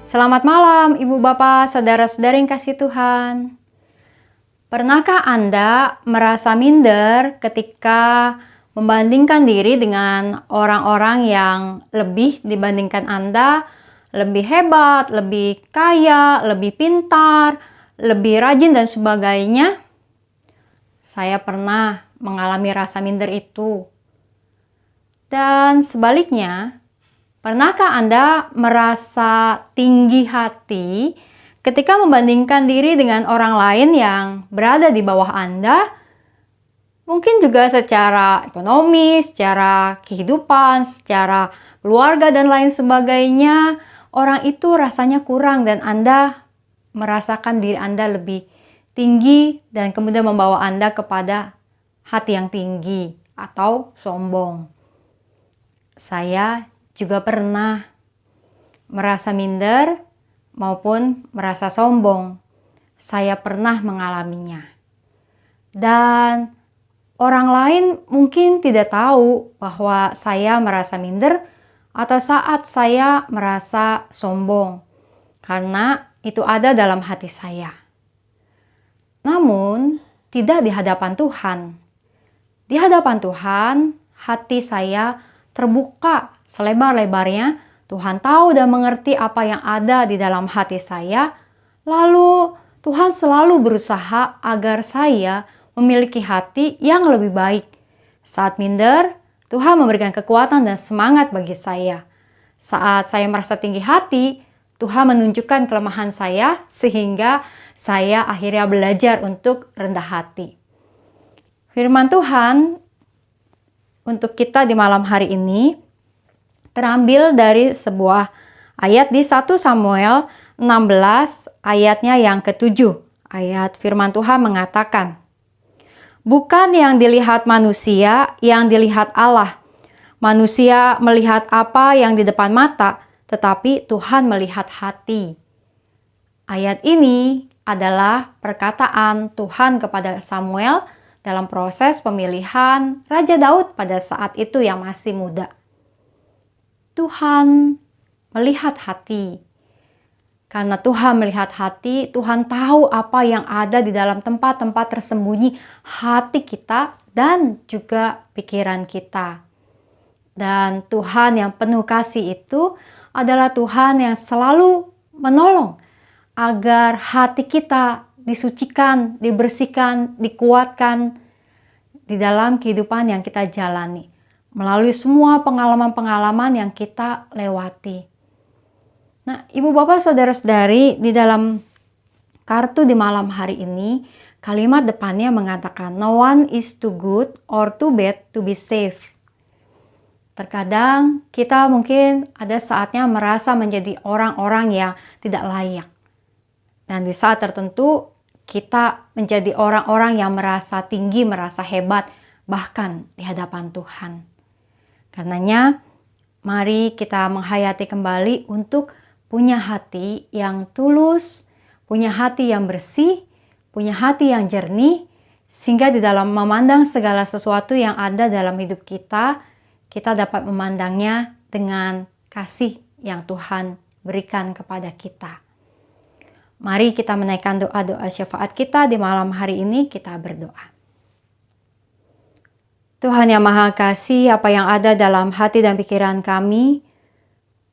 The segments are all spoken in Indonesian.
Selamat malam, Ibu Bapak, Saudara-saudara yang kasih Tuhan. Pernahkah Anda merasa minder ketika membandingkan diri dengan orang-orang yang lebih dibandingkan Anda, lebih hebat, lebih kaya, lebih pintar, lebih rajin dan sebagainya? Saya pernah mengalami rasa minder itu. Dan sebaliknya, pernahkah Anda merasa tinggi hati ketika membandingkan diri dengan orang lain yang berada di bawah Anda? Mungkin juga secara ekonomi, secara kehidupan, secara keluarga dan lain sebagainya. Orang itu rasanya kurang dan Anda merasakan diri Anda lebih tinggi dan kemudian membawa Anda kepada hati yang tinggi atau sombong. Saya juga pernah merasa minder maupun merasa sombong. Saya pernah mengalaminya. Dan orang lain mungkin tidak tahu bahwa saya merasa minder atau saat saya merasa sombong. Karena itu ada dalam hati saya. Namun, tidak di hadapan Tuhan. Di hadapan Tuhan, hati saya terbuka selebar-lebarnya. Tuhan tahu dan mengerti apa yang ada di dalam hati saya. Lalu Tuhan selalu berusaha agar saya memiliki hati yang lebih baik. Saat minder, Tuhan memberikan kekuatan dan semangat bagi saya. Saat saya merasa tinggi hati, Tuhan menunjukkan kelemahan saya sehingga saya akhirnya belajar untuk rendah hati. Firman Tuhan untuk kita di malam hari ini terambil dari sebuah ayat di 1 Samuel 16 ayatnya yang ke-7. Ayat firman Tuhan mengatakan, "Bukan yang dilihat manusia, yang dilihat Allah. Manusia melihat apa yang di depan mata, tetapi Tuhan melihat hati." Ayat ini adalah perkataan Tuhan kepada Samuel dalam proses pemilihan Raja Daud pada saat itu yang masih muda. Tuhan melihat hati. Karena Tuhan melihat hati, Tuhan tahu apa yang ada di dalam tempat-tempat tersembunyi hati kita dan juga pikiran kita. Dan Tuhan yang penuh kasih itu adalah Tuhan yang selalu menolong agar hati kita disucikan, dibersihkan, dikuatkan di dalam kehidupan yang kita jalani. Melalui semua pengalaman-pengalaman yang kita lewati. Nah, Ibu Bapak Saudara-saudari, di dalam kartu di malam hari ini, kalimat depannya mengatakan, "No one is too good or too bad to be safe." Terkadang kita mungkin ada saatnya merasa menjadi orang-orang yang tidak layak. Dan di saat tertentu kita menjadi orang-orang yang merasa tinggi, merasa hebat, bahkan di hadapan Tuhan. Karenanya, mari kita menghayati kembali untuk punya hati yang tulus, punya hati yang bersih, punya hati yang jernih, sehingga di dalam memandang segala sesuatu yang ada dalam hidup kita, kita dapat memandangnya dengan kasih yang Tuhan berikan kepada kita. Mari kita menaikkan doa-doa syafaat kita di malam hari ini, kita berdoa. Tuhan yang Maha Kasih, apa yang ada dalam hati dan pikiran kami,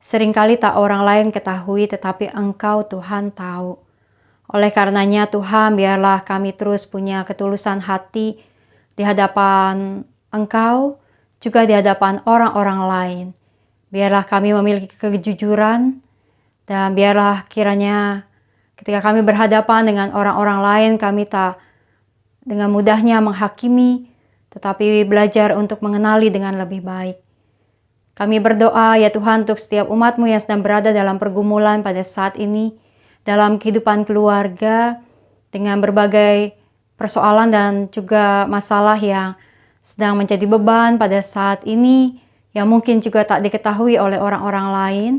seringkali tak orang lain ketahui, tetapi Engkau Tuhan tahu. Oleh karenanya Tuhan, biarlah kami terus punya ketulusan hati di hadapan Engkau, juga di hadapan orang-orang lain. Biarlah kami memiliki kejujuran, dan biarlah kiranya ketika kami berhadapan dengan orang-orang lain, kami tak dengan mudahnya menghakimi, tetapi belajar untuk mengenali dengan lebih baik. Kami berdoa ya Tuhan untuk setiap umat-Mu yang sedang berada dalam pergumulan pada saat ini, dalam kehidupan keluarga, dengan berbagai persoalan dan juga masalah yang sedang menjadi beban pada saat ini, yang mungkin juga tak diketahui oleh orang-orang lain.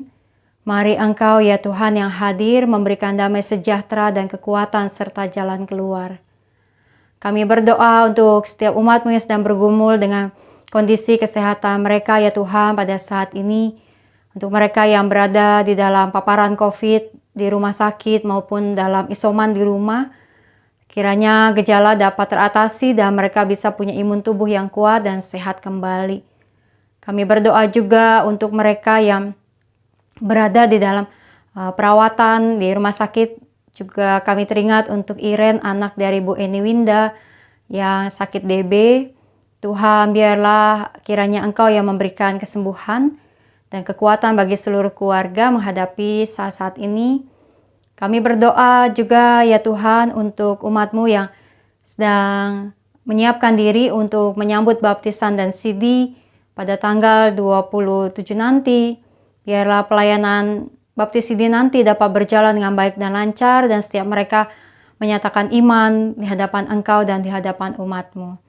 Mari Engkau ya Tuhan yang hadir memberikan damai sejahtera dan kekuatan serta jalan keluar. Kami berdoa untuk setiap umat-Mu yang sedang bergumul dengan kondisi kesehatan mereka ya Tuhan pada saat ini. Untuk mereka yang berada di dalam paparan COVID di rumah sakit maupun dalam isoman di rumah, kiranya gejala dapat teratasi dan mereka bisa punya imun tubuh yang kuat dan sehat kembali. Kami berdoa juga untuk mereka yang berada di dalam perawatan di rumah sakit. Juga kami teringat untuk Iren, anak dari Bu Eni Winda yang sakit DB. Tuhan, biarlah kiranya Engkau yang memberikan kesembuhan dan kekuatan bagi seluruh keluarga menghadapi saat-saat ini. Kami berdoa juga ya Tuhan untuk umat-Mu yang sedang menyiapkan diri untuk menyambut baptisan dan sidi pada tanggal 27 nanti. Biarlah pelayanan baptis sidi nanti dapat berjalan dengan baik dan lancar dan setiap mereka menyatakan iman di hadapan Engkau dan di hadapan umat-Mu.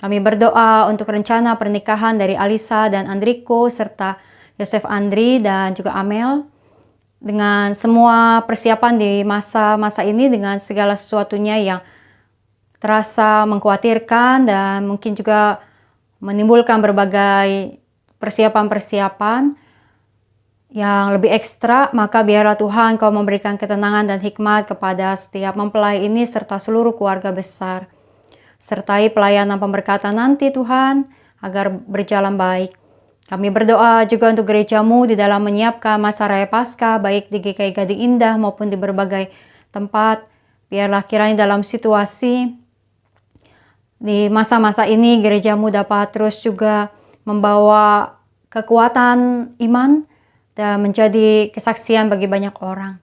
Kami berdoa untuk rencana pernikahan dari Alisa dan Andriko serta Yosef Andri dan juga Amel. Dengan semua persiapan di masa-masa ini dengan segala sesuatunya yang terasa mengkhawatirkan dan mungkin juga menimbulkan berbagai persiapan-persiapan yang lebih ekstra, maka biarlah Tuhan Kau memberikan ketenangan dan hikmat kepada setiap mempelai ini serta seluruh keluarga besar. Sertai pelayanan pemberkatan nanti Tuhan, agar berjalan baik. Kami berdoa juga untuk gereja-Mu di dalam menyiapkan masa Raya Paskah, baik di GKI Gading Indah maupun di berbagai tempat. Biarlah kiranya dalam situasi di masa-masa ini gereja-Mu dapat terus juga membawa kekuatan iman dan menjadi kesaksian bagi banyak orang.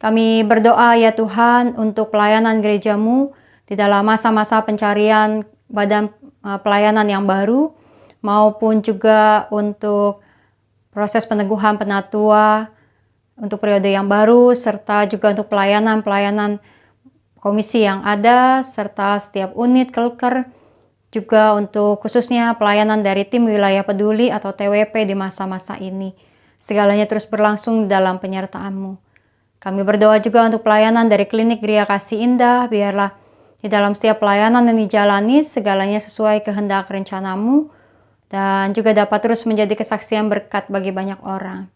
Kami berdoa ya Tuhan untuk pelayanan gereja-Mu di dalam masa-masa pencarian badan pelayanan yang baru maupun juga untuk proses peneguhan penatua untuk periode yang baru serta juga untuk pelayanan-pelayanan komisi yang ada serta setiap unit kelker, juga untuk khususnya pelayanan dari tim wilayah peduli atau TWP di masa-masa ini. Segalanya terus berlangsung dalam penyertaan-Mu. Kami berdoa juga untuk pelayanan dari klinik Gria Kasih Indah, biarlah di dalam setiap pelayanan yang dijalani segalanya sesuai kehendak rencana-Mu dan juga dapat terus menjadi kesaksian berkat bagi banyak orang.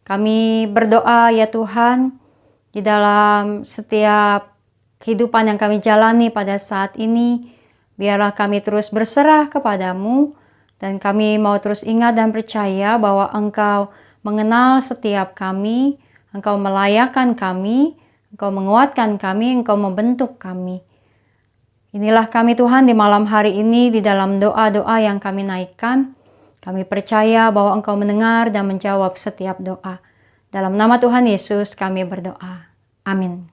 Kami berdoa ya Tuhan, di dalam setiap kehidupan yang kami jalani pada saat ini, biarlah kami terus berserah kepada-Mu dan kami mau terus ingat dan percaya bahwa Engkau mengenal setiap kami, Engkau melayakkan kami, Engkau menguatkan kami, Engkau membentuk kami. Inilah kami Tuhan di malam hari ini di dalam doa-doa yang kami naikkan. Kami percaya bahwa Engkau mendengar dan menjawab setiap doa. Dalam nama Tuhan Yesus kami berdoa. Amin.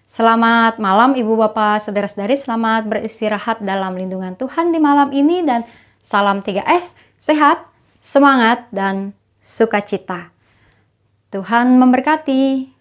Selamat malam Ibu Bapak, Saudara-saudari, selamat beristirahat dalam lindungan Tuhan di malam ini dan salam 3S, sehat, semangat, dan sukacita. Tuhan memberkati.